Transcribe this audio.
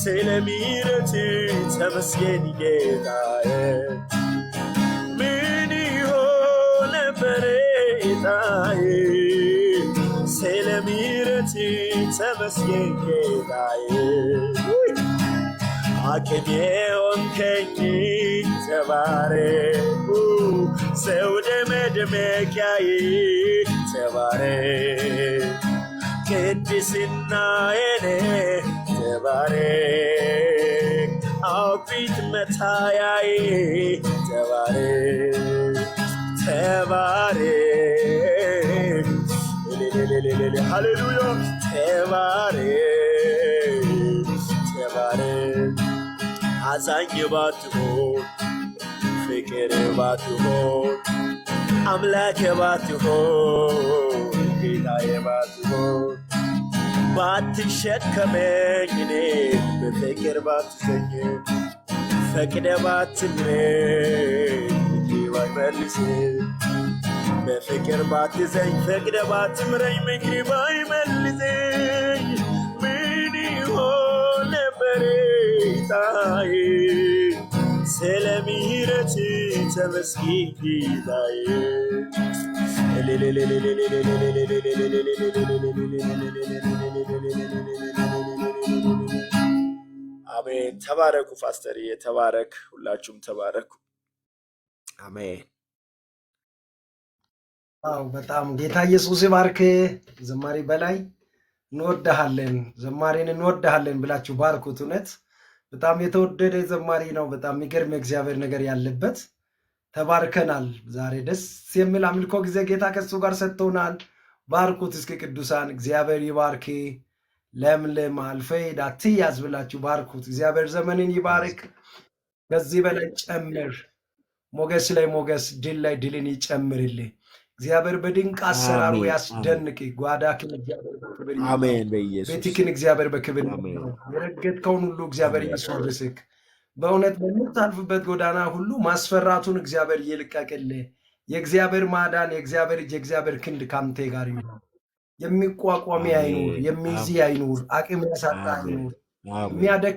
ስለሚረት ተመስገን ጌታዬ ምን ይሆን ነበር ጌታዬ ስለሚረት ተመስገን ጌታዬ አቅሜ ሆንከኝ ተባረክ ሰው ደመደመቂያዬ ተባረክ ቅድስናዬ ተባረክ አውፊት መታያዬ ተባረክ ተባረክ ሃሌሉያ ተባረክ ተባረክ አዛኝ ባትሆን ፍቅር ባትሆን አምላክ ባትሆን ጌታዬ ባትሆን ባትሸከመኝ እኔ በፍቅር ባትዘኝ ፈቅደ ባትምረኝ ምክሬ ባይመልስ በፍቅር ባትዘኝ ፈቅደ ባትምረኝ ምክሬ ባይመልሰኝ ምን ይሆን ነበር ጌታዬ ስለምህረት ተመስገን ጌታዬ አሜን። ተባረኩ ፓስተርዬ፣ ተባረክ። ሁላችሁም ተባረኩ። አሜን። አዎ በጣም ጌታ ኢየሱስ ይባርክ። ዘማሪ በላይ እንወድሃለን፣ ዘማሪን እንወድሃለን ብላችሁ ባርኩት። እውነት በጣም የተወደደ ዘማሪ ነው። በጣም የሚገርም እግዚአብሔር ነገር ያለበት ተባርከናል። ዛሬ ደስ የሚል አምልኮ ጊዜ ጌታ ከሱ ጋር ሰጥቶናል። ባርኩት እስኪ ቅዱሳን። እግዚአብሔር ይባርክ። ለምለም አልፈይድ አትያዝ ብላችሁ ባርኩት። እግዚአብሔር ዘመንን ይባርክ። ከዚህ በላይ ጨምር። ሞገስ ላይ ሞገስ፣ ድል ላይ ድልን ይጨምርልህ። እግዚአብሔር በድንቅ አሰራሩ ያስደንቅ። ጓዳክን እግዚአብሔር በክብር አሜን። በኢየሱስ ቤትክን እግዚአብሔር በክብር የረገጥከውን ሁሉ እግዚአብሔር ይስወርስክ። በእውነት በምታልፍበት ጎዳና ሁሉ ማስፈራቱን እግዚአብሔር ይልቀቅልህ። የእግዚአብሔር ማዳን፣ የእግዚአብሔር እጅ፣ የእግዚአብሔር ክንድ ካንተ ጋር ይሁን። የሚቋቋም አይኑር፣ የሚይዝ አይኑር፣ አቅም ያሳጣ አይኑር፣ የሚያደክ